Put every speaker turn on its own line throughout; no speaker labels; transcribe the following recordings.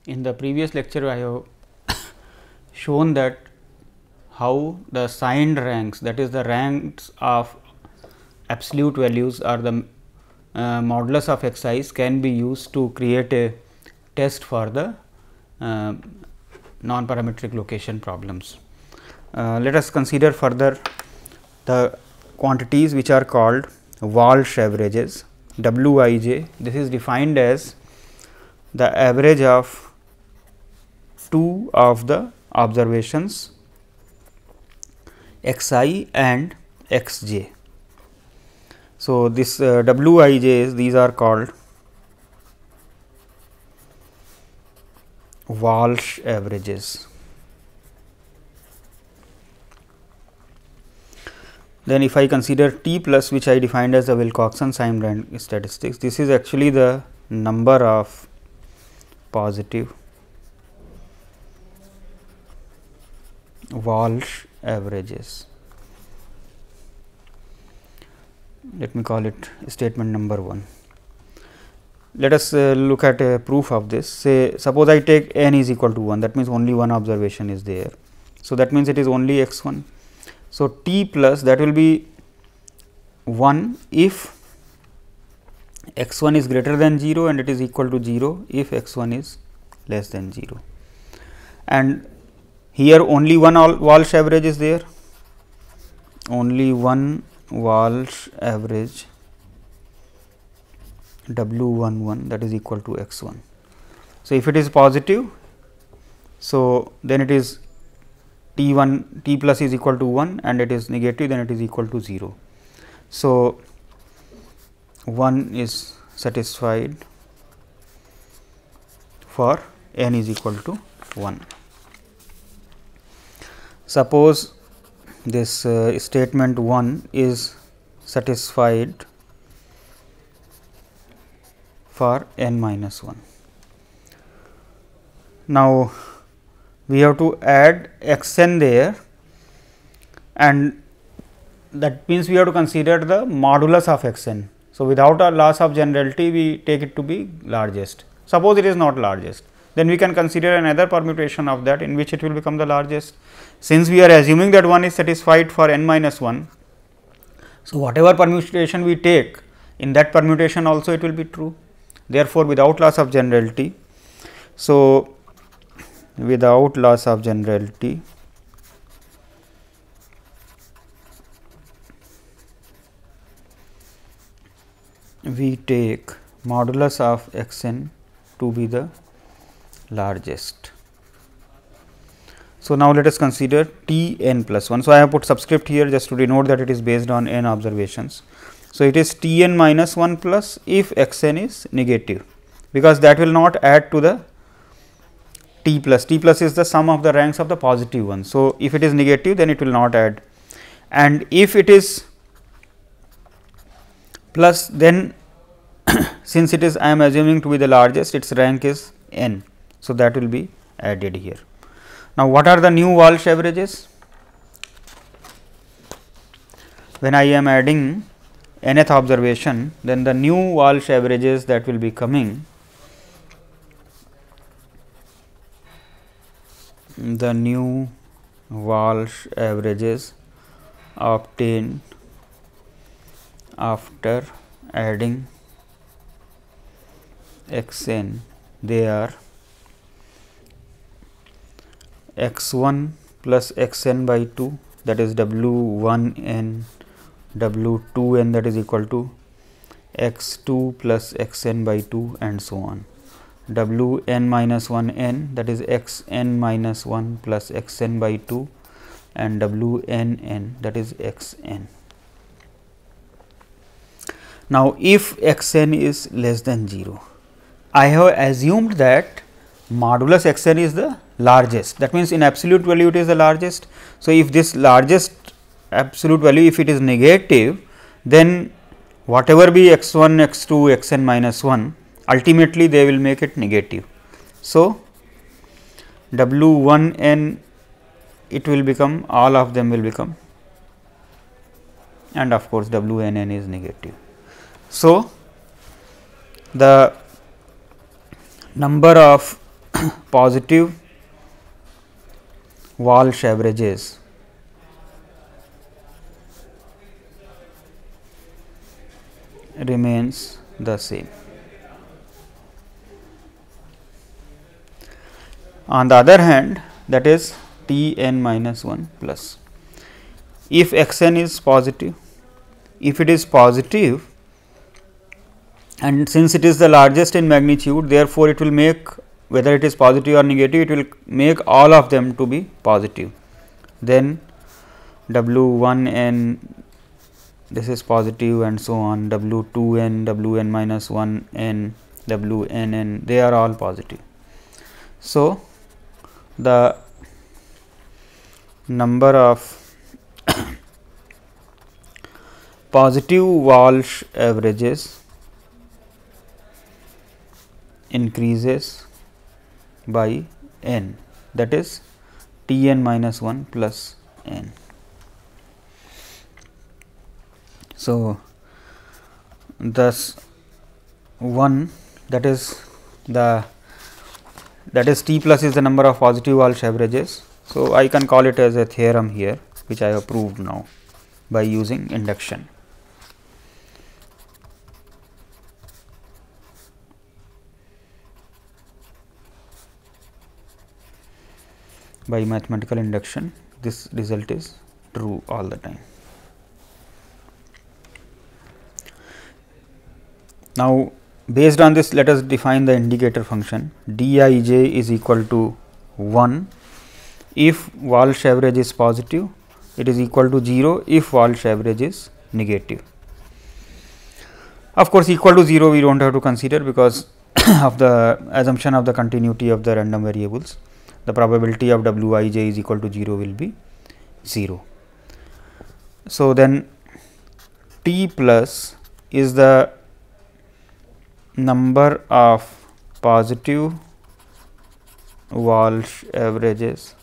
In the previous lecture, I have shown that how the signed ranks, that is the ranks of absolute values or the modulus of xi's can be used to create a test for the non-parametric location problems. Let us consider further the quantities which are called Walsh averages. Wij, this is defined as the average of two of the observations xi and xj. So, this Wij's, these are called Walsh averages. Then if I consider T plus, which I defined as the Wilcoxon sign rank statistics, this is actually the number of positive Walsh averages. Let me call it statement number 1. Let us look at a proof of this. Say, suppose I take n is equal to 1, that means only one observation is there. So, that means it is only x 1. So, T plus, that will be 1 if x 1 is greater than 0 and it is equal to 0 if x 1 is less than 0. And here only one Walsh average is there, only one Walsh average W11, that is equal to x 1. So, if it is positive, so then it is T 1 T plus is equal to 1 and it is negative, then it is equal to 0. So, 1 is satisfied for n is equal to 1. Suppose this statement 1 is satisfied for n minus 1. Now, we have to add x n there, and that means we have to consider the modulus of x n. So, without a loss of generality, we take it to be largest. Suppose it is not largest, then we can consider another permutation of that in which it will become the largest. Since we are assuming that 1 is satisfied for n minus 1, so whatever permutation we take, in that permutation also it will be true. Therefore, without loss of generality, so without loss of generality, we take modulus of x n to be the largest. So, now let us consider T n plus 1. So, I have put subscript here just to denote that it is based on n observations. So, it is T n minus 1 plus if x n is negative, because that will not add to the T plus. T plus is the sum of the ranks of the positive one. So, if it is negative, then it will not add, and if it is plus, then since it is I am assuming to be the largest, its rank is n. So, that will be added here. Now, what are the new Walsh averages? When I am adding nth observation, then the new Walsh averages that will be coming, the new Walsh averages obtained after adding x n, they are x 1 plus x n by 2, that is W 1 n, W 2 n, that is equal to x 2 plus x n by 2 and so on. W n minus 1 n, that is x n minus 1 plus x n by 2, and W n n, that is x n. Now, if x n is less than 0, I have assumed that modulus x n is the largest, that means in absolute value it is the largest. So, if this largest absolute value, if it is negative, then whatever be x 1, x 2, x n minus 1, ultimately they will make it negative. So, W 1 n, it will become, all of them will become, and of course, W n n is negative. So, the number of positive Walsh averages remains the same. On the other hand, that is T n minus 1 plus. If x n is positive, if it is positive, and since it is the largest in magnitude, therefore, it will make, whether it is positive or negative, it will make all of them to be positive. Then W 1 n, this is positive, and so on, W 2 n, W n minus 1 n, W n n, they are all positive. So, the number of positive Walsh averages increases by n, that is T n minus 1 plus n. So, thus 1, that is T plus is the number of positive Walsh averages. So, I can call it as a theorem here, which I have proved now by using induction. By mathematical induction, this result is true all the time. Now, based on this, let us define the indicator function. D I j is equal to 1 if Walsh average is positive, it is equal to 0 if Walsh average is negative. Of course, equal to 0 we do not have to consider, because of the assumption of the continuity of the random variables. The probability of W I j is equal to 0 will be 0. So, then T plus is the number of positive Walsh averages,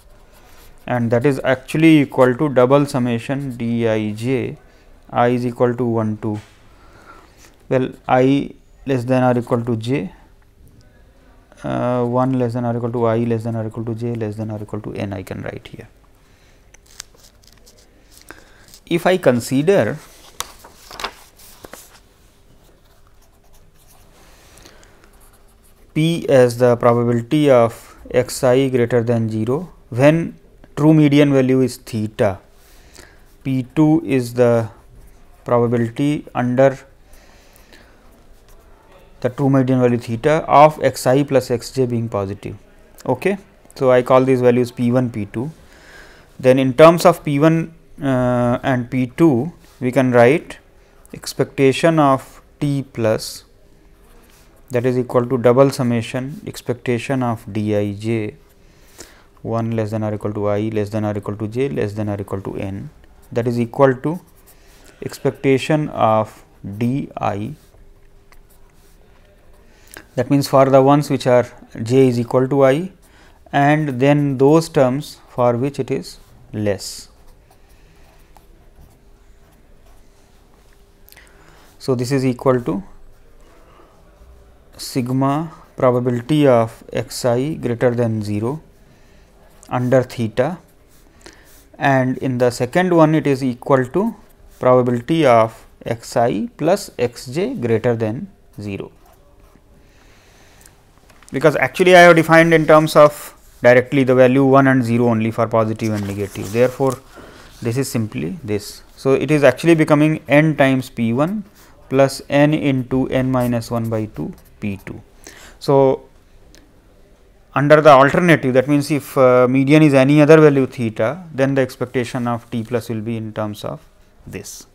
and that is actually equal to double summation d I j, I is equal to 1 to, well, I less than or equal to j, 1 less than or equal to I less than or equal to j less than or equal to n, I can write here. If I consider P as the probability of x I greater than 0, when true median value is theta, P 2 is the probability under the true median value theta of x I plus x j being positive. Okay. So, I call these values P 1, P 2. Then in terms of P 1 and P 2, we can write expectation of T plus, that is equal to double summation expectation of d I j 1 less than or equal to I less than or equal to j less than or equal to n, that is equal to expectation of d I, that means for the ones which are j is equal to I, and then those terms for which it is less. So, this is equal to sigma probability of x I greater than 0 under theta, and in the second one it is equal to probability of x I plus x j greater than 0, because actually I have defined in terms of directly the value 1 and 0 only for positive and negative. Therefore, this is simply this. So, it is actually becoming n times P 1 plus n into n minus 1 by 2 P 2. So, under the alternative, that means if median is any other value theta, then the expectation of T plus will be in terms of this.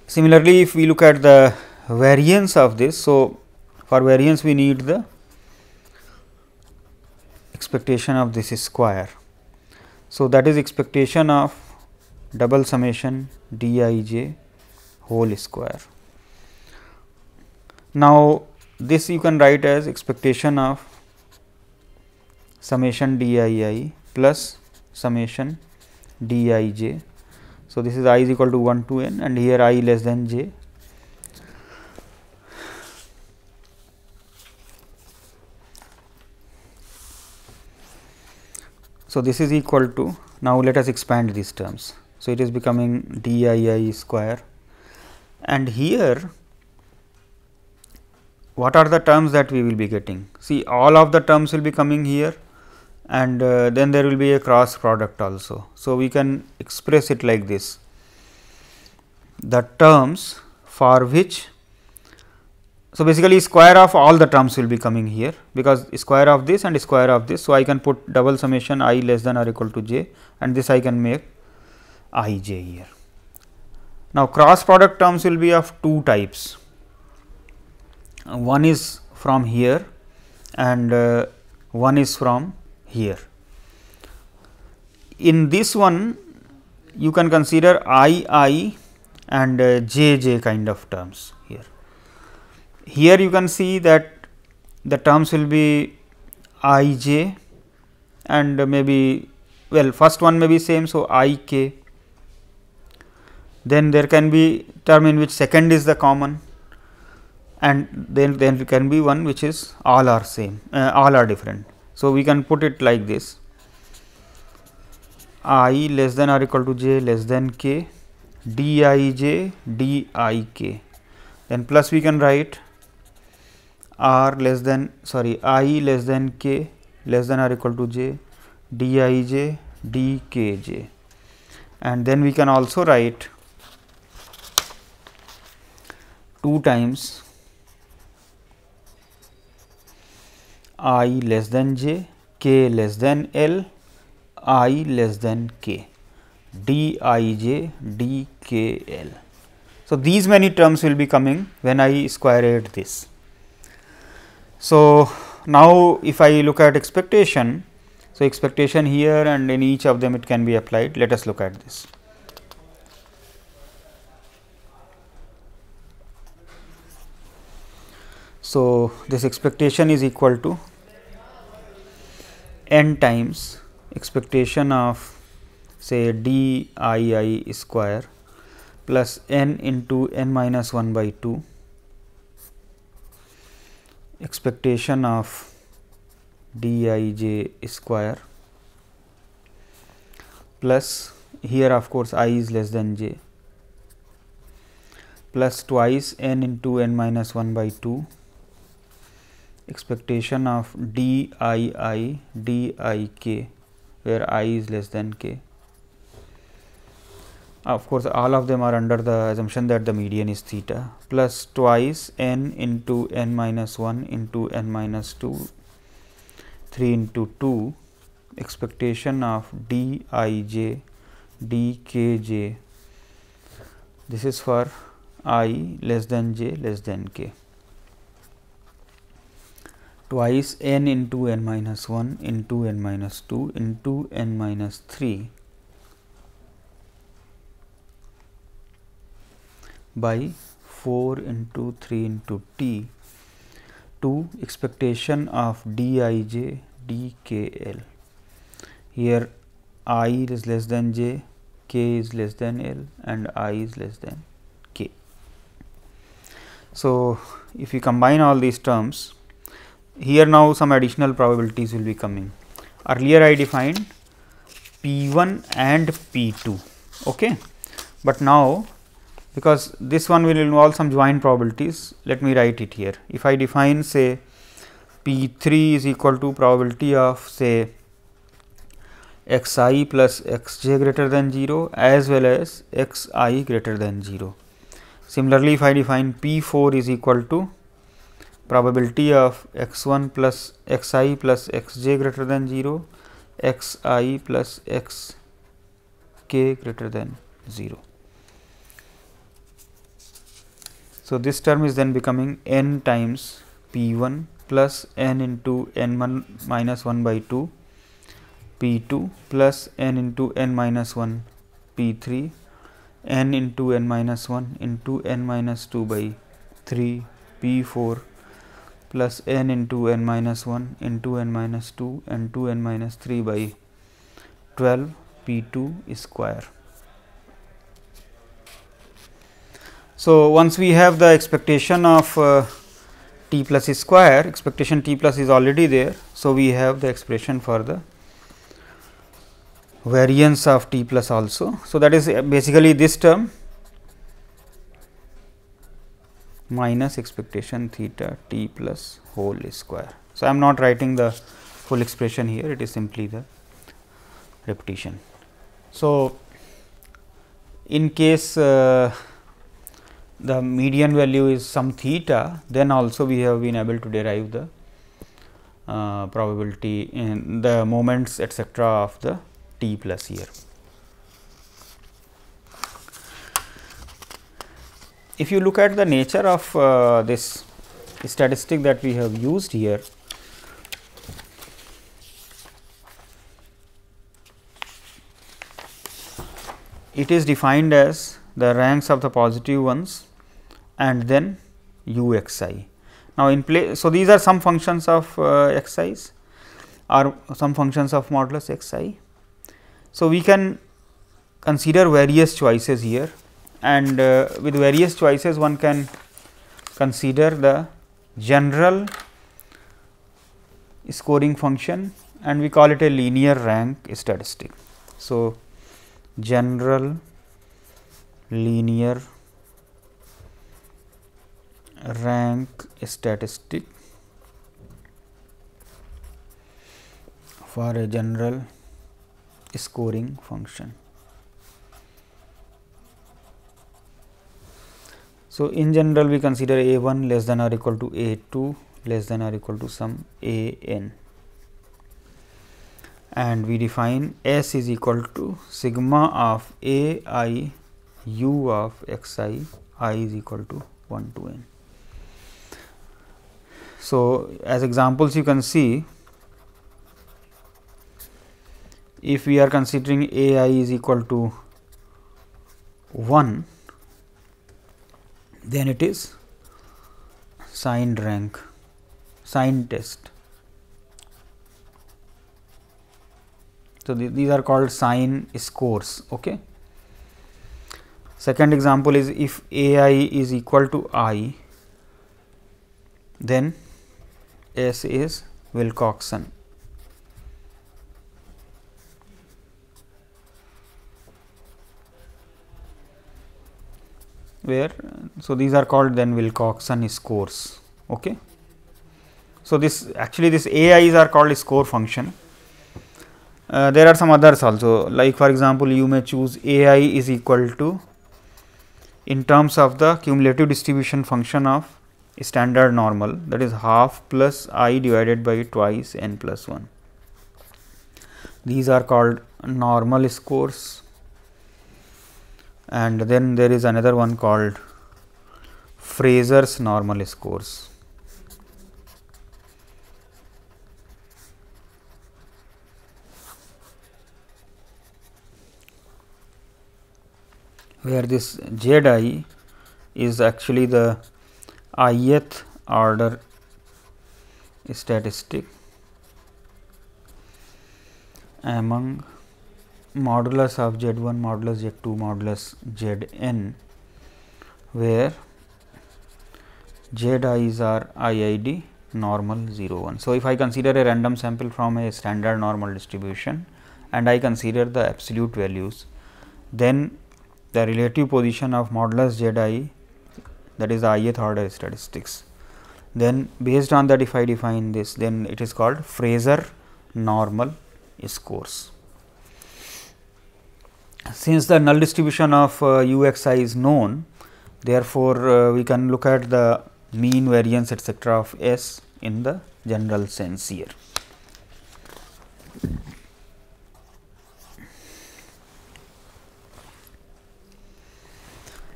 Similarly, if we look at the variance of this, so for variance we need the expectation of this square. So, that is expectation of double summation d I j whole square. Now, this you can write as expectation of summation d I I plus summation d I j. So, this is I is equal to 1 to n, and here I less than j. So, this is equal to, now let us expand these terms. So, it is becoming d I I square, and here what are the terms that we will be getting? See, all of the terms will be coming here, and then there will be a cross product also. So, we can express it like this: the terms for which, so basically square of all the terms will be coming here, because square of this and square of this. So, I can put double summation I less than or equal to j, and this I can make I j here. Now, cross product terms will be of two types. One is from here and one is from here. In this one you can consider I and j kind of terms here. Here you can see that the terms will be I j and maybe, well, first one may be same. So, I k, then there can be term in which second is the common, and then there can be one which is all are same, all are different. So, we can put it like this: I less than or equal to j less than k, d I j d I k, then plus we can write r less than, sorry, I less than k less than or equal to j d I j d k j, and then we can also write 2 times I less than j, k less than l, I less than k, d I j d k l. So, these many terms will be coming when I square add this. So, now if I look at expectation, so expectation here and in each of them it can be applied. Let us look at this. So, this expectation is equal to n times expectation of say d I square plus n into n minus 1 by 2 expectation of d I j square plus, here of course I is less than j, plus twice n into n minus 1 by 2 expectation of d I d I k, where I is less than k. Of course, all of them are under the assumption that the median is theta, plus twice n into n minus 1 into n minus 2, 3 into 2 expectation of d I j d k j. This is for I less than j less than k, twice n into n minus 1 into n minus 2 into n minus 3 by 4 into 3 into t to expectation of d I j d k l. Here I is less than j, k is less than l, and I is less than k. So, if we combine all these terms, here now some additional probabilities will be coming. Earlier I defined P 1 and P 2, okay. But now, because this one will involve some joint probabilities, let me write it here. If I define say P 3 is equal to probability of say x I plus x j greater than 0 as well as x I greater than 0. Similarly, if I define P 4 is equal to probability of x 1 plus x I plus x j greater than 0, x I plus x k greater than 0. So, this term is then becoming n times P 1 plus n into n minus 1 by 2 P 2 plus n into n minus 1 P 3 n into n minus 1 into n minus 2 by 3 P 4 plus n into n minus 1 into n minus 2 and 2 n minus 3 by 12 P 2 square. So, once we have the expectation of t plus square, expectation t plus is already there. So, we have the expression for the variance of t plus also. So, that is basically this term minus expectation theta t plus whole square. So, I am not writing the full expression here, it is simply the repetition. So, in case the median value is some theta, then also we have been able to derive the probability in the moments etcetera of the t plus here. If you look at the nature of this statistic that we have used here, it is defined as the ranks of the positive ones and then u x I. Now, in place, so these are some functions of x i's or some functions of modulus x I. So, we can consider various choices here, and with various choices one can consider the general scoring function, and we call it a linear rank statistic. So, general linear rank statistic for a general scoring function. So, in general we consider a 1 less than or equal to a 2 less than or equal to some a n, and we define S is equal to sigma of a I u of x I is equal to 1 to n. So, as examples you can see, if we are considering a I is equal to 1, then it is signed rank, signed test. So, these are called sign scores. Okay. Second example is if a I is equal to I, then S is Wilcoxon. Where, so these are called then Wilcoxon scores. Okay. So, this actually this a i's are called score function. There are some others also, like for example, you may choose a I is equal to, in terms of the cumulative distribution function of standard normal, that is half plus I divided by twice n plus 1. These are called normal scores, and then there is another one called Fraser's normal scores. Where this Z I is actually the ith order statistic among modulus of Z 1, modulus Z 2, modulus Z n, where Z i's are IID normal 0 1. So, if I consider a random sample from a standard normal distribution and I consider the absolute values, then the relative position of modulus Z I, that is the ith order statistics. Then based on that, if I define this, then it is called Fraser normal scores. Since the null distribution of u x I is known, therefore, we can look at the mean, variance etcetera of S in the general sense here.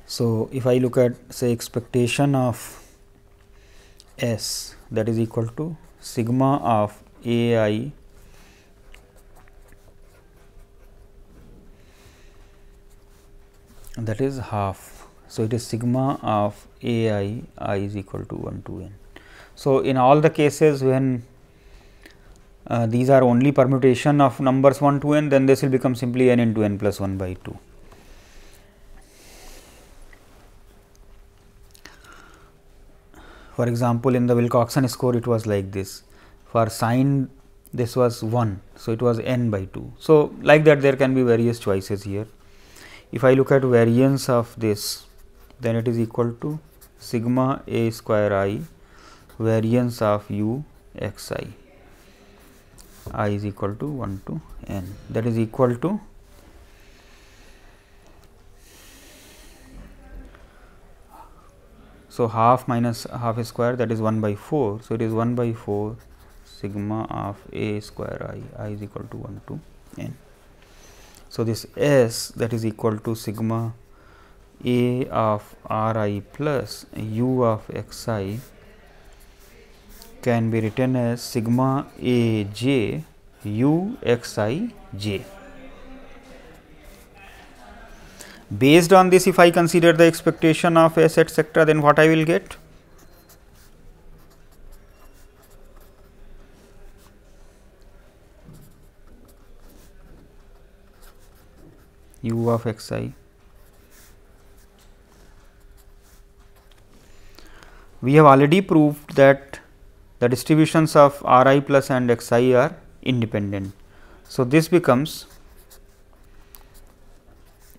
So, if I look at say expectation of S, that is equal to sigma of a I that is half. So, it is sigma of a I is equal to 1 to n. So, in all the cases when these are only permutation of numbers 1 to n, then this will become simply n into n plus 1 by 2. For example, in the Wilcoxon score it was like this. For signed this was 1. So, it was n by 2. So, like that there can be various choices here. If I look at variance of this, then it is equal to sigma a square I variance of u x I is equal to 1 to n, that is equal to so half minus half square, that is 1 by 4. So, it is 1 by 4 sigma of a square I is equal to 1 to n. So, this S that is equal to sigma a of r I plus u of x I can be written as sigma a j u x I j. Based on this, if I consider the expectation of S etcetera, then what I will get? U of x I. We have already proved that the distributions of r I plus and x I are independent. So, this becomes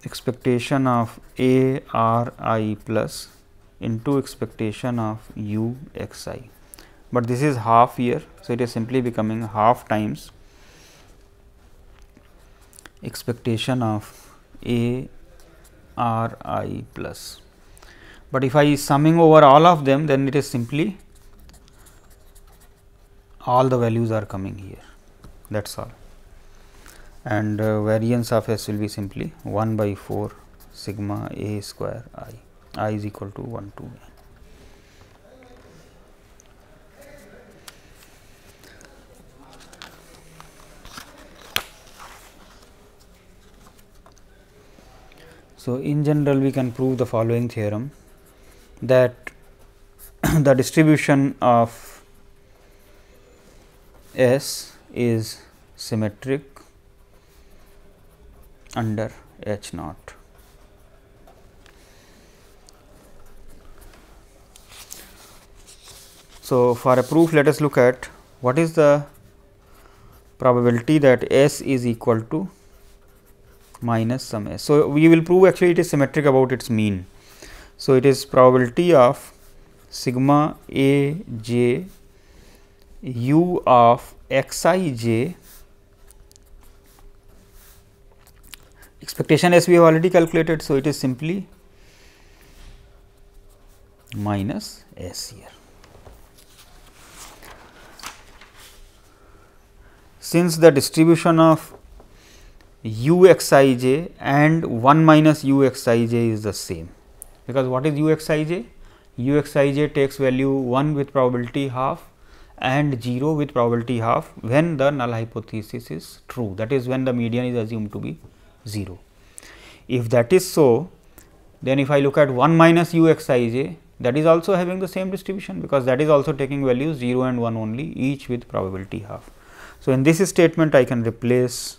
expectation of a r I plus into expectation of u x I, but this is half here. So, it is simply becoming half times expectation of a r I plus, but if I summing over all of them, then it is simply all the values are coming here, that is all, and variance of S will be simply 1 by 4 sigma a square I is equal to 1 to n. So, in general we can prove the following theorem, that the distribution of S is symmetric under H naught. So, for a proof, let us look at what is the probability that S is equal to minus some S. So, we will prove actually it is symmetric about its mean. So, it is probability of sigma a j u of x I j, expectation S we have already calculated. So, it is simply minus S here. Since the distribution of u x I j and 1 minus u x I j is the same, because what is u x I j? U x I j takes value 1 with probability half and 0 with probability half when the null hypothesis is true, that is when the median is assumed to be 0. If that is so, then if I look at 1 minus u x I j, that is also having the same distribution, because that is also taking values 0 and 1 only, each with probability half. So, in this statement I can replace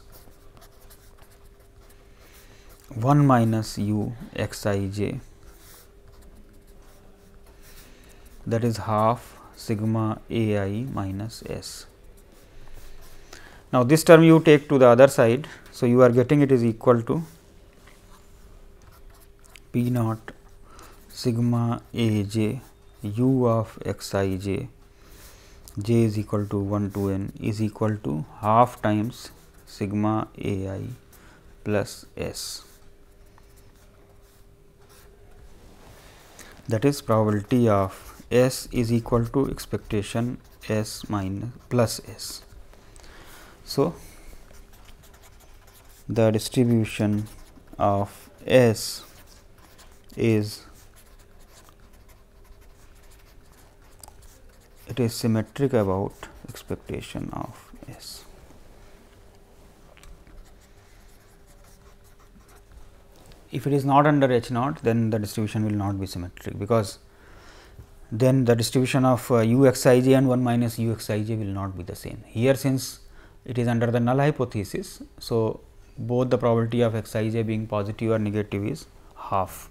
1 minus u x I j, that is half sigma a I minus S. Now, this term you take to the other side. So, you are getting it is equal to P naught sigma a j u of x I j, j is equal to 1 to n is equal to half times sigma a I plus S, that is probability of S is equal to expectation S minus plus S. So, the distribution of S is, it is symmetric about expectation of S. If it is not under H naught, then the distribution will not be symmetric, because then the distribution of u x I j and 1 minus u x I j will not be the same. Here, since it is under the null hypothesis, so both the probability of x I j being positive or negative is half.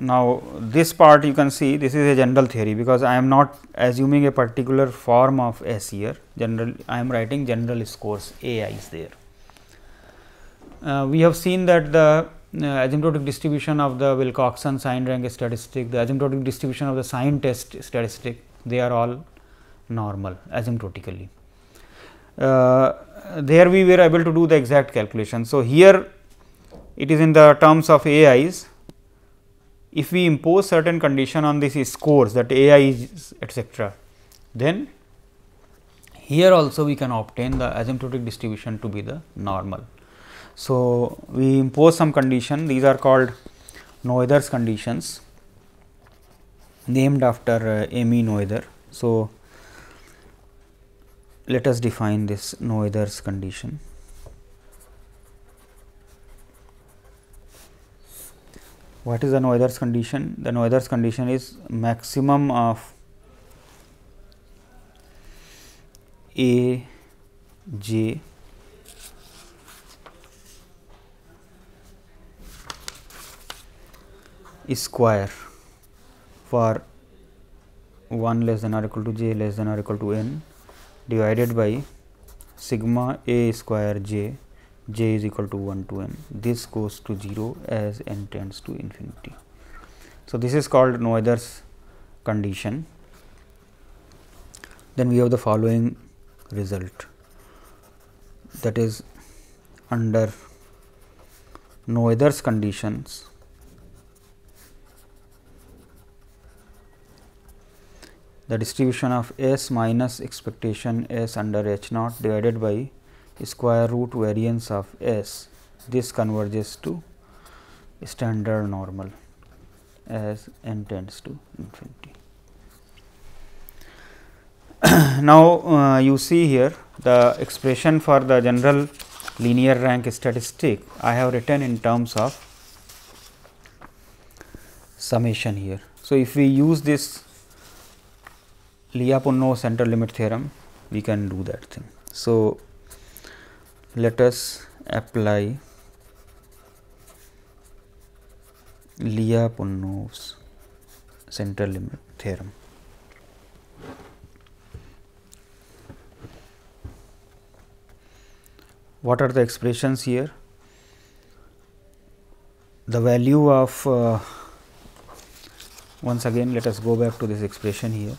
Now, this part you can see this is a general theory, because I am not assuming a particular form of S here. General, I am writing general scores A I is there. We have seen that the asymptotic distribution of the Wilcoxon sign rank statistic, the asymptotic distribution of the sign test statistic, they are all normal asymptotically. There we were able to do the exact calculation. So, here it is in the terms of AIs. If we impose certain condition on these scores, that AI is etcetera, then here also we can obtain the asymptotic distribution to be the normal. So, we impose some condition, these are called Noether's conditions, named after Amy Noether. So, let us define this Noether's condition. What is the Noether's condition? The Noether's condition is maximum of A j square for 1 less than or equal to j less than or equal to n divided by sigma A square j is equal to 1 to n. This goes to 0 as n tends to infinity. So, this is called Noether's condition. Then we have the following result, that is under Noether's conditions, the distribution of S minus expectation S under H naught divided by square root variance of S, this converges to standard normal as n tends to infinity. Now, you see here the expression for the general linear rank statistic I have written in terms of summation here. So, if we use this Lyapunov central limit theorem, we can do that thing. So, let us apply Lyapunov's central limit theorem. What are the expressions here? The value of once again let us go back to this expression here.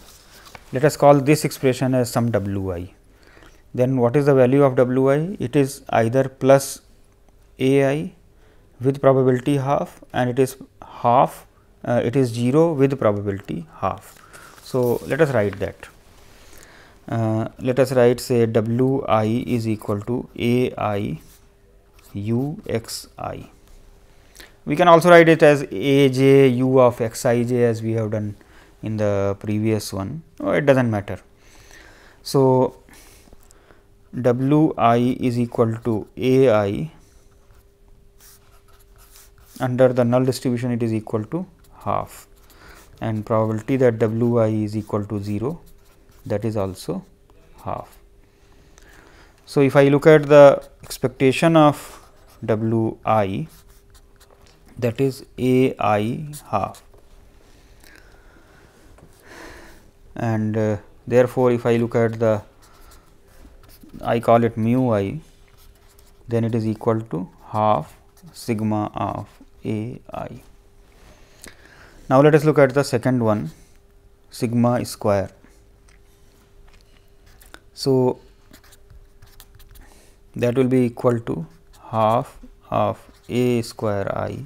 Let us call this expression as some W I. Then what is the value of W I? It is either plus A I with probability half, and it is half, it is 0 with probability half. So, let us write that. Let us write, say, W I is equal to A I U x I. We can also write it as A j u of x I j, as we have done in the previous one. Oh, it does not matter. So, W I is equal to A I, under the null distribution it is equal to half, and probability that W I is equal to 0, that is also half. So, if I look at the expectation of W I, that is A I half, and therefore, if I look at the, I call it mu I, then it is equal to half sigma of A I. Now, let us look at the second one, sigma square. So, that will be equal to half of A square I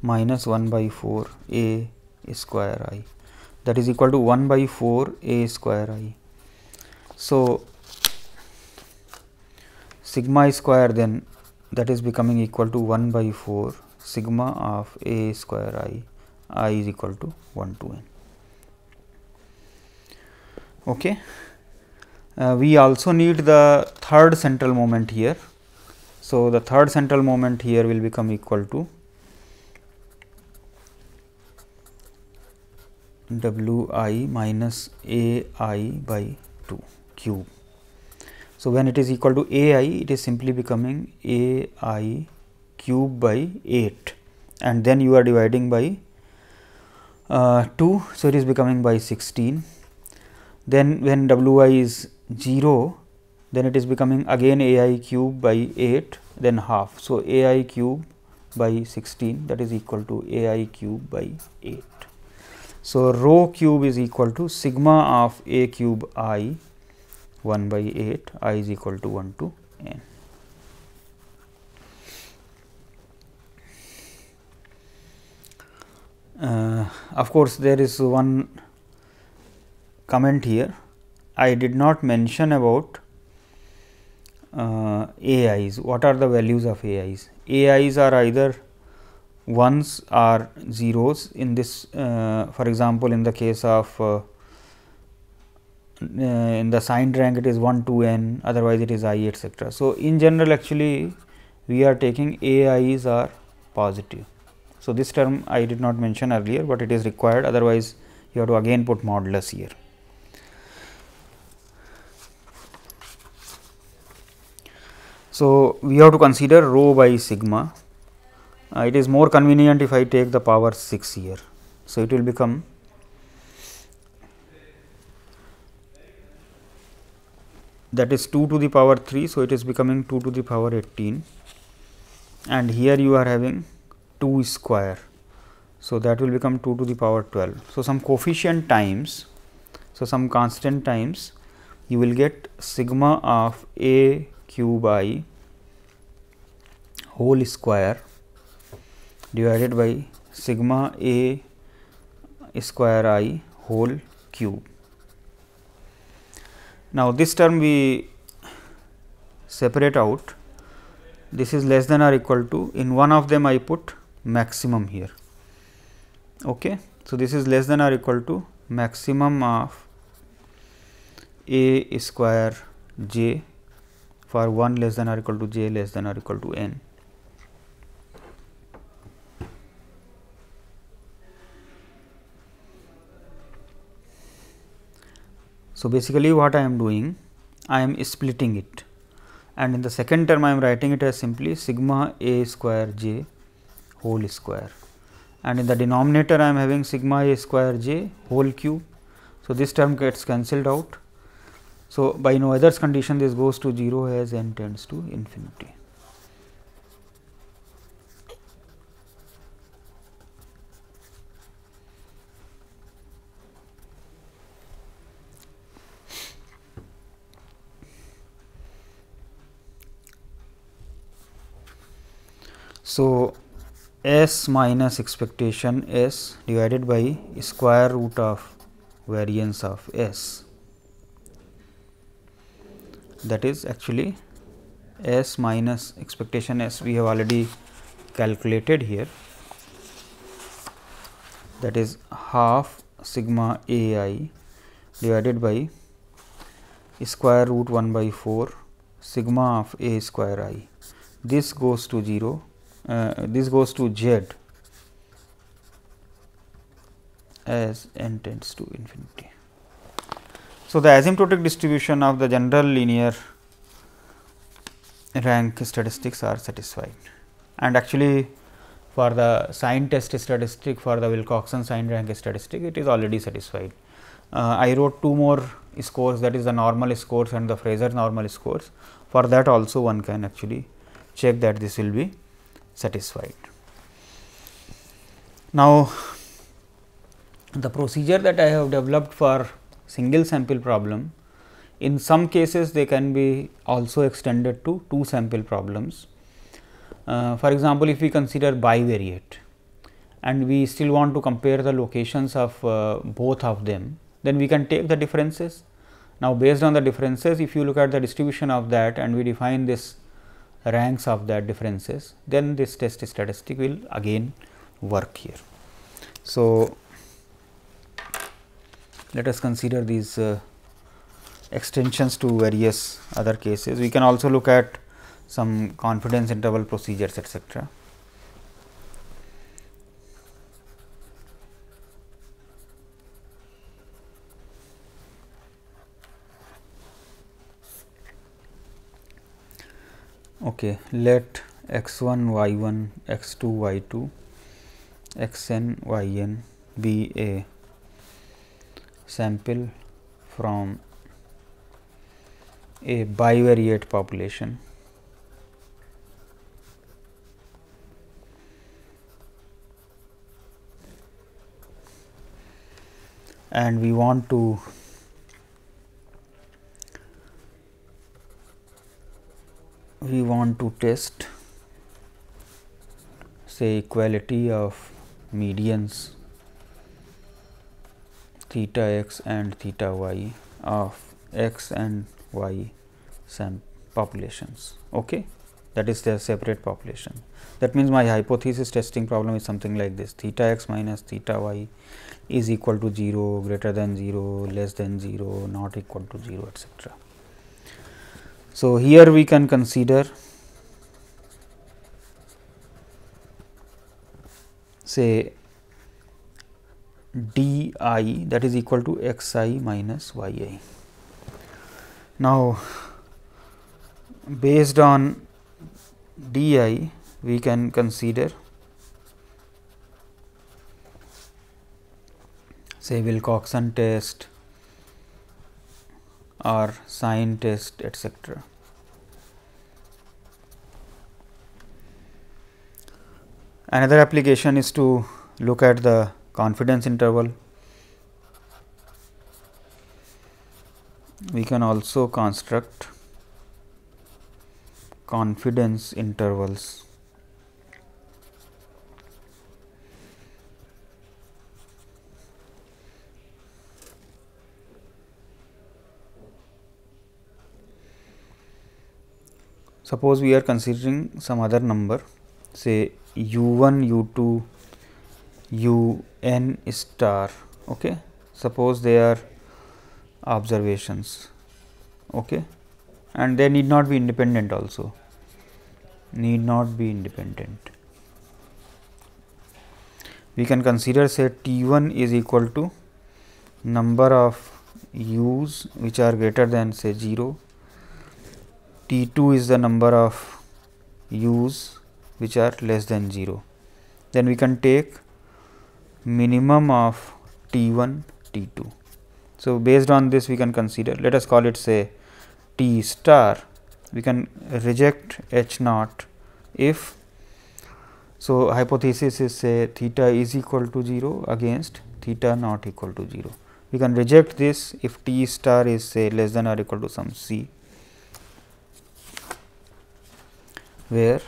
minus 1 by 4 A square I, that is equal to 1 by 4 A square I. So, sigma square, then that is becoming equal to 1 by 4 sigma of A square I is equal to 1 to n. Okay. We also need the third central moment here. So, the third central moment here will become equal to W I minus A I by 2 cube. So, when it is equal to A I, it is simply becoming A I cube by 8, and then you are dividing by 2, so it is becoming by 16. Then when w I is 0, then it is becoming again a I cube by 8, then half. So, a I cube by 16, that is equal to a I cube by 8. So, rho cube is equal to sigma of a cube I 1 by 8, I is equal to 1 to n. Of course, there is one comment here. I did not mention about AIs. What are the values of AIs? AIs are either ones or zeros in this, for example, in the case of in the signed rank it is 1 to n, otherwise it is I, etcetera. So, in general actually we are taking AIs are positive. So, this term I did not mention earlier, but it is required, otherwise you have to again put modulus here. So, we have to consider rho by sigma. It is more convenient if I take the power 6 here. So, it will become that is 2 to the power 3. So, it is becoming 2 to the power 18, and here you are having 2 square. So, that will become 2 to the power 12. So, some coefficient times, so some constant times you will get sigma of a cube I whole square divided by sigma a square I whole cube. Now, this term we separate out, this is less than or equal to, in one of them I put maximum here. Okay. So, this is less than or equal to maximum of a square j for 1 less than or equal to j less than or equal to n. So, basically what I am doing, I am splitting it, and in the second term I am writing it as simply sigma a square j whole square, and in the denominator I am having sigma a square j whole cube. So, this term gets cancelled out. So, by Noether's condition this goes to 0 as n tends to infinity. So, S minus expectation S divided by square root of variance of S, that is actually S minus expectation S we have already calculated here, that is half sigma a I divided by square root 1 by 4 sigma of a square I. This goes to 0. This goes to z as n tends to infinity. So, the asymptotic distribution of the general linear rank statistics are satisfied, and actually for the sign test statistic, for the Wilcoxon sign rank statistic, it is already satisfied. I wrote 2 more scores, that is the normal scores and the Fraser normal scores. For that also one can actually check that this will be satisfied. Now, the procedure that I have developed for single sample problem, in some cases they can be also extended to 2 sample problems. For example, if we consider bivariate and we still want to compare the locations of both of them, then we can take the differences. Now, based on the differences, if you look at the distribution of that and we define this ranks of that differences, then this test statistic will again work here. So, let us consider these extensions to various other cases. We can also look at some confidence interval procedures, etcetera. Okay, let x 1 y 1 x 2 y 2 x n y n be a sample from a bivariate population and we want to test say equality of medians theta x and theta y of x and y populations. Okay, that is their separate population. That means my hypothesis testing problem is something like this: theta x minus theta y is equal to 0, greater than 0, less than 0, not equal to 0, etc. So, here we can consider say d I, that is equal to x I minus y I. Now, based on d I we can consider say Wilcoxon test or sign test, etc. Another application is to look at the confidence interval. We can also construct confidence intervals. Suppose we are considering some other number, say u1, u2, un star. Okay. Suppose they are observations, okay, and they need not be independent also, need not be independent. We can consider say T1 is equal to number of u's which are greater than say 0, T2 is the number of u's which are less than 0. Then we can take minimum of T1, T2. So, based on this we can consider, let us call it say T star, we can reject H naught if, so hypothesis is say theta is equal to 0 against theta not equal to 0. We can reject this if T star is say less than or equal to some C, where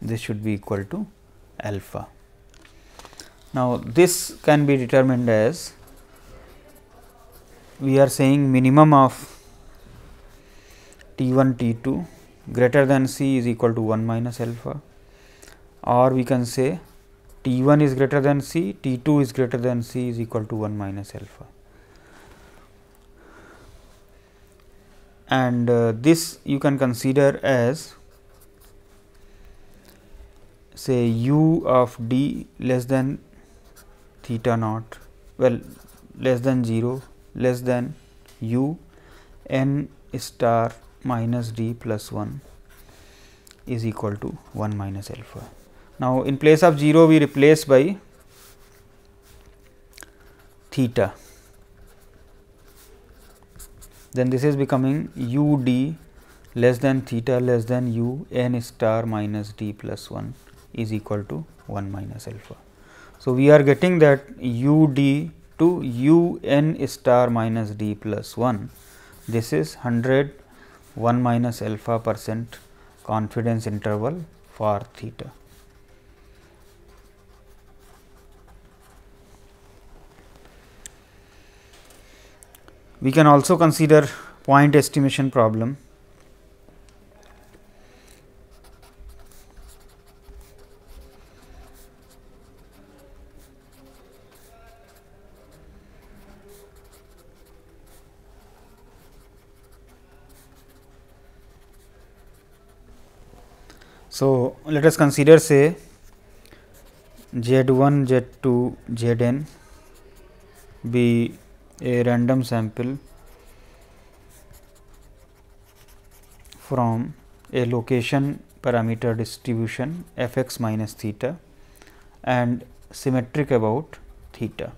this should be equal to alpha. Now, this can be determined as, we are saying minimum of T1, T2 greater than C is equal to 1 minus alpha, or we can say T1 is greater than C, T2 is greater than C is equal to 1 minus alpha. And this you can consider as say u of d less than theta naught, well less than 0, less than u n star minus d plus 1 is equal to 1 minus alpha. Now, in place of 0 we replace by theta, then this is becoming u d less than theta less than u n star minus d plus 1 is equal to 1 minus alpha. So, we are getting that u d to u n star minus d plus 1, this is 100 1 minus alpha percent confidence interval for theta. We can also consider point estimation problem. So, let us consider say Z1, Z2, Zn be a random sample from a location parameter distribution f x minus theta and symmetric about theta.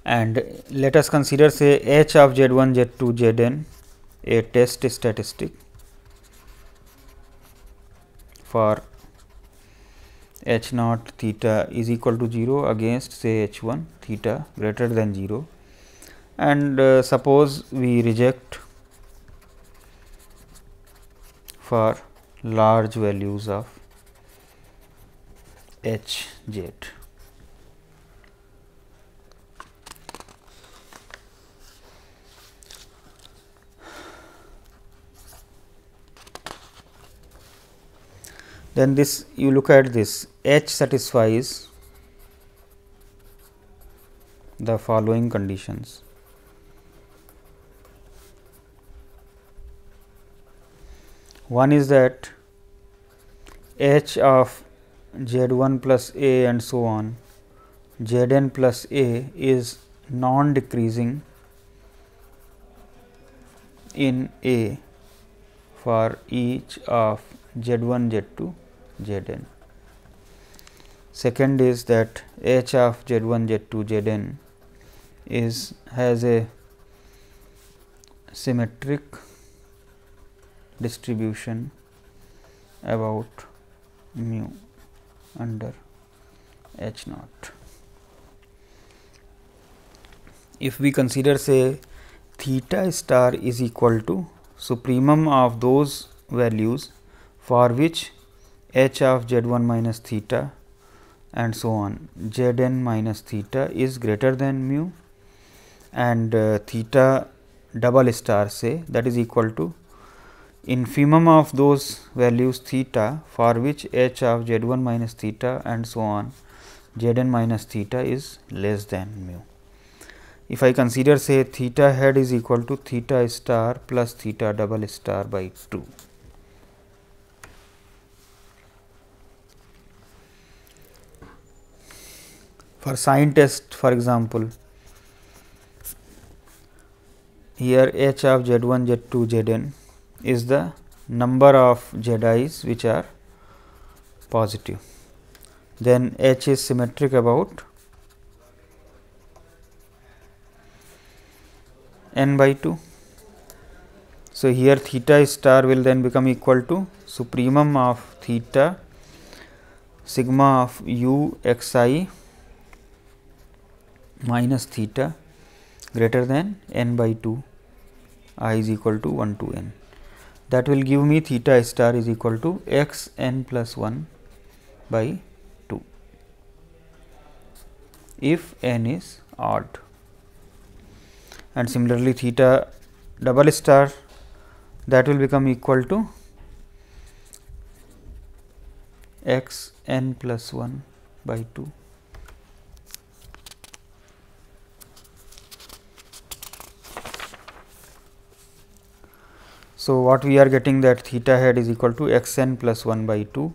And let us consider say h of z 1 z 2 z n a test statistic for h naught theta is equal to 0 against say h 1 theta greater than 0, and suppose we reject for large values of h z. Then this, you look at this, h satisfies the following conditions. One is that h of z 1 plus a and so on, z n plus a is non decreasing in a for each of z 1 z 2 z n. Second is that h of z 1 z 2 z n has a symmetric distribution about mu under h naught. If we consider say theta star is equal to supremum of those values for which h of z 1 minus theta and so on z n minus theta is greater than mu, and theta double star say that is equal to infimum of those values theta for which h of z 1 minus theta and so on z n minus theta is less than mu. If I consider say theta head is equal to theta star plus theta double star by 2. For sign test, for example, here h of z 1 z 2 z n is the number of z i's which are positive, then h is symmetric about n by 2. So, here theta star will then become equal to supremum of theta sigma of u x I minus theta greater than n by 2, I is equal to 1 to n. That will give me theta star is equal to x n plus 1 by 2 if n is odd. And similarly, theta double star, that will become equal to x n plus 1 by 2. So, what we are getting that theta head is equal to x n plus 1 by 2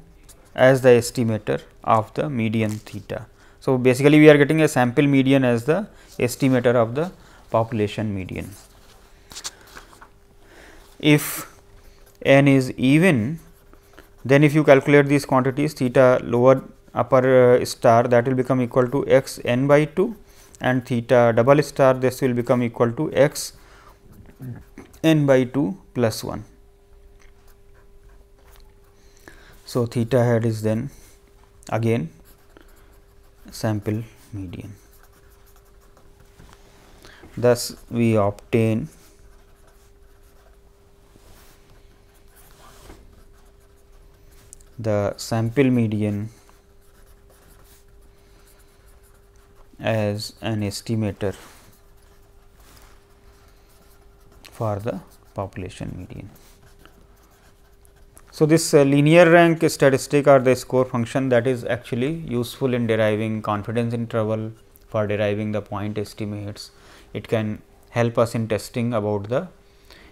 as the estimator of the median theta. So, basically we are getting a sample median as the estimator of the population median. If n is even, then if you calculate these quantities theta lower upper star, that will become equal to x n by 2, and theta double star, this will become equal to x n by 2 plus 1. So, theta head is then again sample median. Thus, we obtain the sample median as an estimator for the population median. So, this linear rank statistic or the score function, that is actually useful in deriving confidence interval, for deriving the point estimates. It can help us in testing about the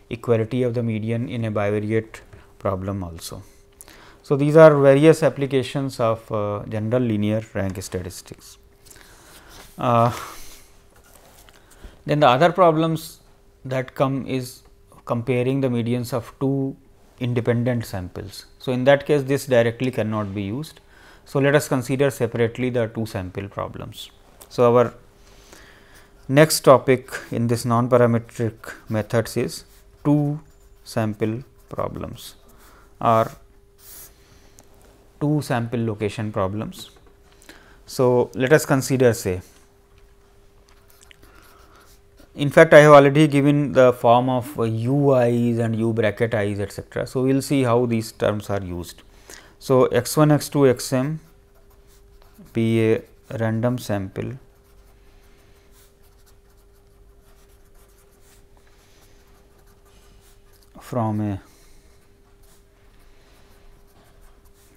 equality of the median in a bivariate problem also. So, these are various applications of general linear rank statistics. Then the other problems that come is comparing the medians of two independent samples. So, in that case this directly cannot be used. So, let us consider separately the two sample problems. So, our next topic in this non-parametric methods is two sample problems or two sample location problems. So, let us consider, say, in fact, I have already given the form of ui's and u bracket i's etcetera. So, we will see how these terms are used. So, x 1 x 2 x m be a random sample from a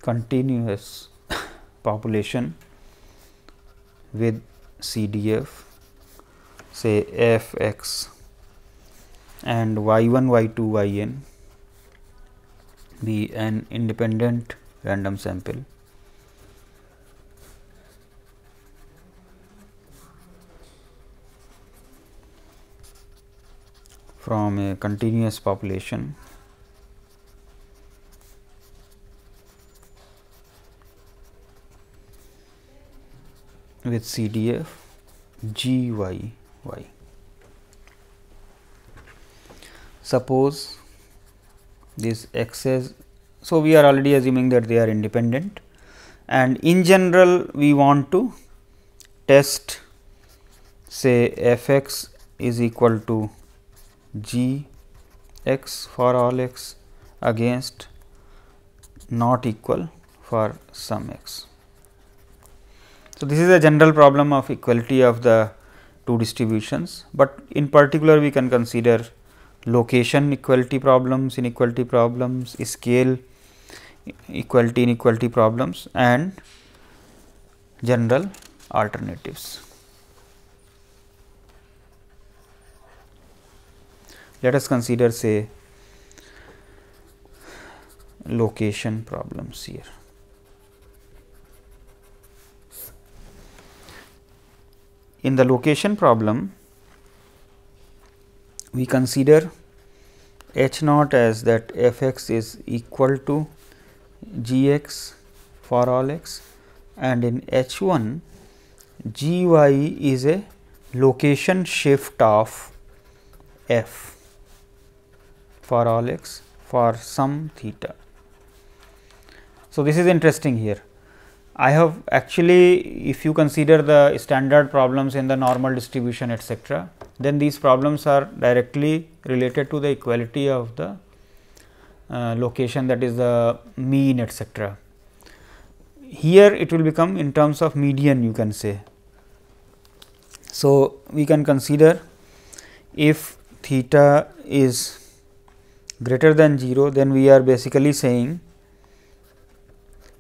continuous population with CDF, say f x and y 1 y 2 y n be an independent random sample from a continuous population with CDF g y y. Suppose this x's, so we are already assuming that they are independent, and in general we want to test, say, f x is equal to g x for all x against not equal for some x. So, this is a general problem of equality of the two distributions, but in particular we can consider location equality problems, inequality problems, scale equality inequality problems and general alternatives. Let us consider, say, location problems here. In the location problem, we consider h naught as that f x is equal to g x for all x, and in h 1 g y is a location shift of f for all x for some theta. So, this is interesting here. I have actually, if you consider the standard problems in the normal distribution etcetera, then these problems are directly related to the equality of the location, that is the mean etcetera. Here it will become in terms of median, you can say. So, we can consider if theta is greater than 0, then we are basically saying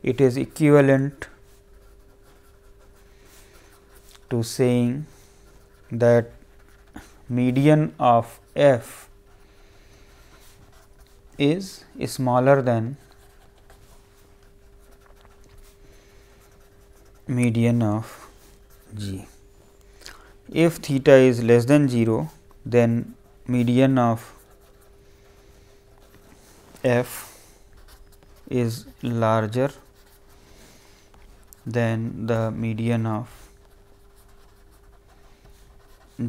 it is equivalent to saying that median of f is smaller than median of g. If theta is less than 0, then median of f is larger than the median of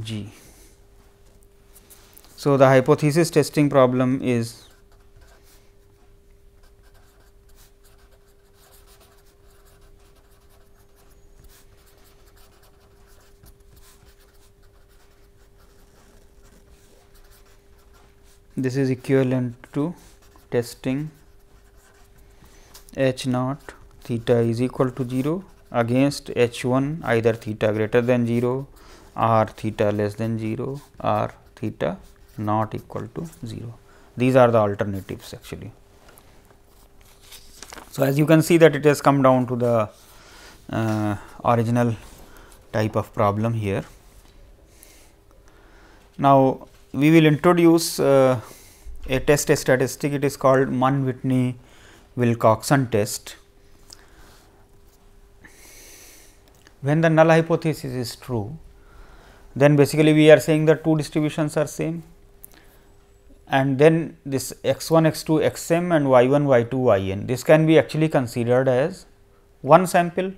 g. So, the hypothesis testing problem is this is equivalent to testing h naught theta is equal to 0 against h 1 either theta greater than 0 or theta less than 0 or theta not equal to 0. These are the alternatives actually. So, as you can see that it has come down to the original type of problem here. Now, we will introduce a test statistic, it is called Mann-Whitney-Wilcoxon test. When the null hypothesis is true, then basically we are saying that two distributions are same, and then this x1, x2, xm and y1, y2, yn, this can be actually considered as one sample.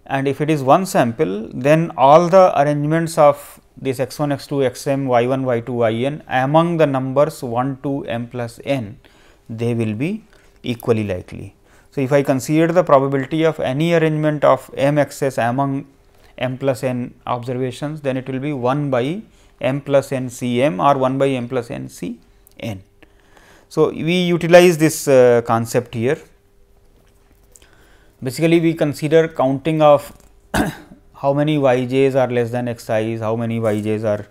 And if it is one sample, then all the arrangements of this x1, x2, xm, y1, y2, yn among the numbers 1 to m plus n, they will be equally likely. So, if I consider the probability of any arrangement of m x's among m plus n observations, then it will be 1 by m plus n c m or 1 by m plus n c n. So, we utilize this concept here. Basically, we consider counting of how many yj's are less than xi's, how many yj's are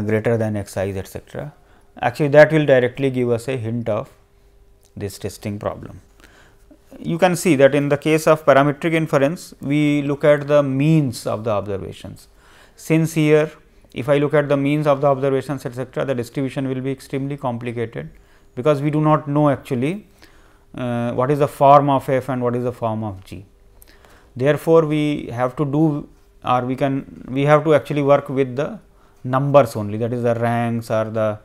greater than xi's, etc. Actually, that will directly give us a hint of this testing problem. You can see that in the case of parametric inference, we look at the means of the observations. Since here, if I look at the means of the observations, etc., the distribution will be extremely complicated, because we do not know actually what is the form of f and what is the form of g. Therefore, we have to do, or we have to actually work with the numbers only, that is the ranks or the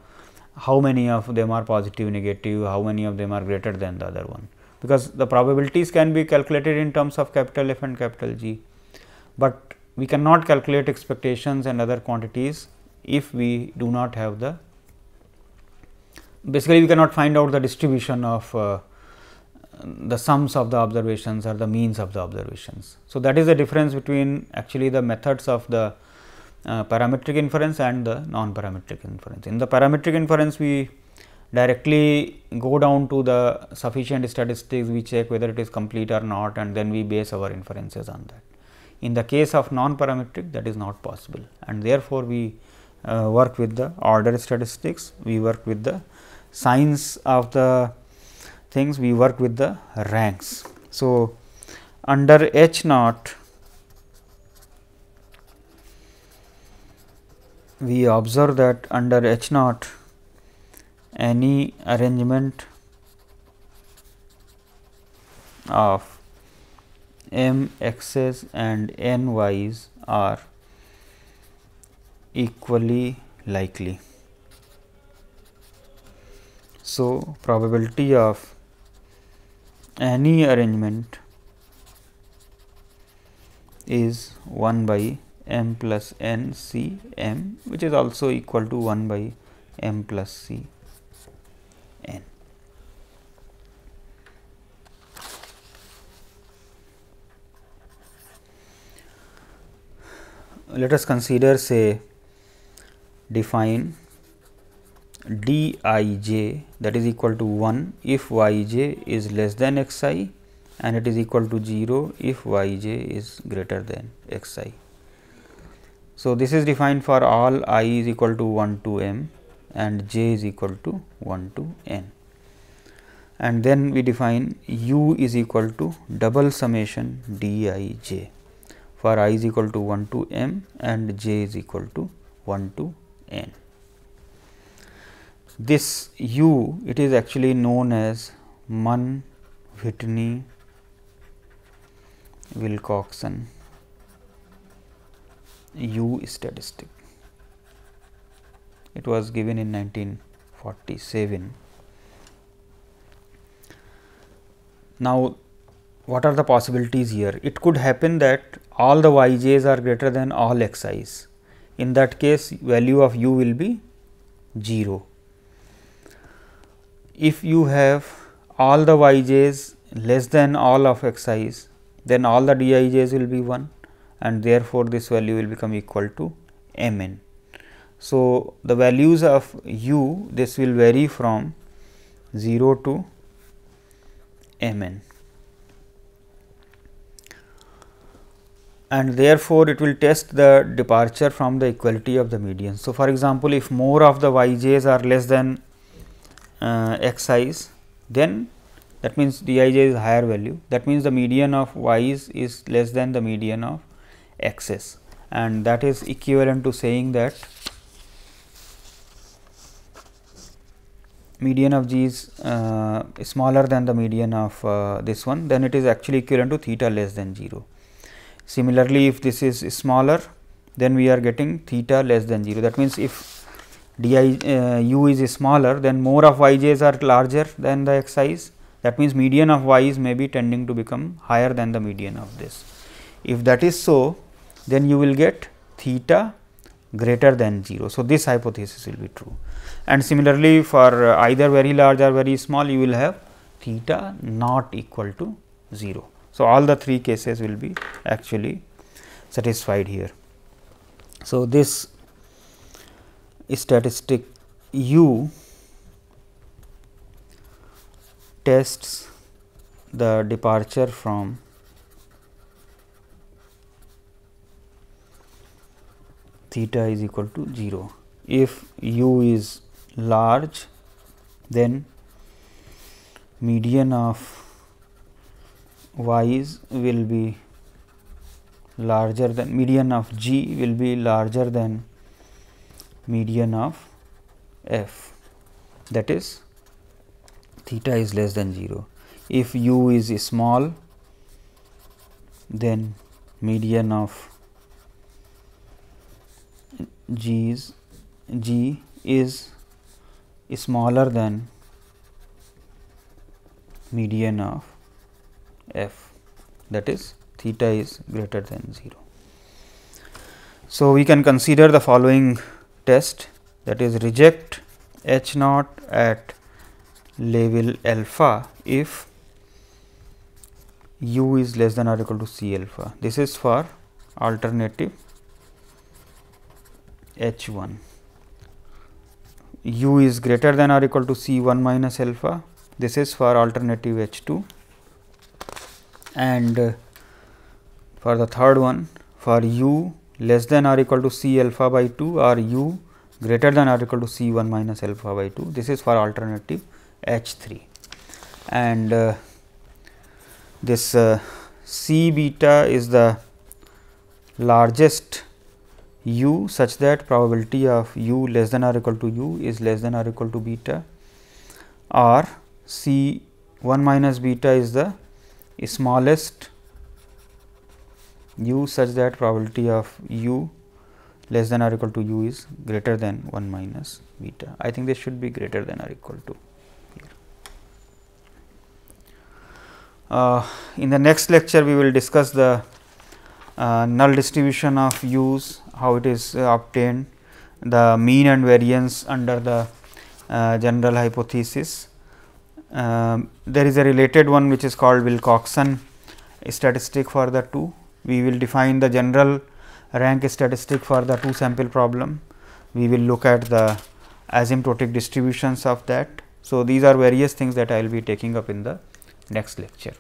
how many of them are positive, negative, how many of them are greater than the other one, because the probabilities can be calculated in terms of capital F and capital G, but we cannot calculate expectations and other quantities if we do not have the, basically we cannot find out the distribution of the sums of the observations or the means of the observations. So, that is the difference between actually the methods of the parametric inference and the non-parametric inference. In the parametric inference, we directly go down to the sufficient statistics, we check whether it is complete or not, and then we base our inferences on that. In the case of non-parametric, that is not possible, and therefore, we work with the order statistics, we work with the signs of the things, we work with the ranks. So, under H naught, we observe that under H naught any arrangement of m x's and n y's are equally likely. So, probability of any arrangement is 1 by m plus n c m, which is also equal to 1 by m plus c n. Let us consider, say, define d I j, that is equal to 1 if y j is less than x I, and it is equal to 0 if y j is greater than x I. So, this is defined for all I is equal to 1 to m and j is equal to 1 to n, and then we define u is equal to double summation d I j for I is equal to 1 to m and j is equal to 1 to n. This u, it is actually known as Mann-Whitney-Wilcoxon u statistic. It was given in 1947. Now, what are the possibilities here? It could happen that all the y j's are greater than all x i's. In that case, value of u will be 0. If you have all the y j's less than all of x i's, then all the d I j's will be 1, and therefore, this value will become equal to m n. So, the values of u, this will vary from 0 to m n, and therefore, it will test the departure from the equality of the median. So, for example, if more of the y j's are less than x i's, then that means d I j is higher value, that means the median of y's is less than the median of x's, and that is equivalent to saying that median of g is smaller than the median of this one, then it is actually equivalent to theta less than 0. Similarly, if this is smaller, then we are getting theta less than 0. That means, if u is smaller, then more of y j's are larger than the xi's. That means, median of y's may be tending to become higher than the median of this. If that is so, then you will get theta greater than 0. So, this hypothesis will be true, and similarly for either very large or very small, you will have theta not equal to 0. So, all the three cases will be actually satisfied here. So, this statistic u tests the departure from theta is equal to 0. If u is large, then median of y's will be larger than median of g will be larger than median of f, that is theta is less than 0. If u is small, then median of g is smaller than median of f, that is theta is greater than 0. So, we can consider the following test, that is reject h naught at level alpha if u is less than or equal to c alpha. This is for alternative h 1. U is greater than or equal to c 1 minus alpha. This is for alternative h 2, and for the third one, for u less than or equal to c alpha by 2 or u greater than or equal to c 1 minus alpha by 2. This is for alternative h 3, and this c beta is the largest u such that probability of u less than or equal to u is less than or equal to beta, or c 1 minus beta is the smallest u such that probability of u less than or equal to u is greater than 1 minus beta. I think this should be greater than or equal to here. In the next lecture, we will discuss the null distribution of u's, how it is obtained, the mean and variance under the general hypothesis. There is a related one which is called Wilcoxon statistic for the two. We will define the general rank statistic for the two sample problem. We will look at the asymptotic distributions of that. So, these are various things that I will be taking up in the next lecture.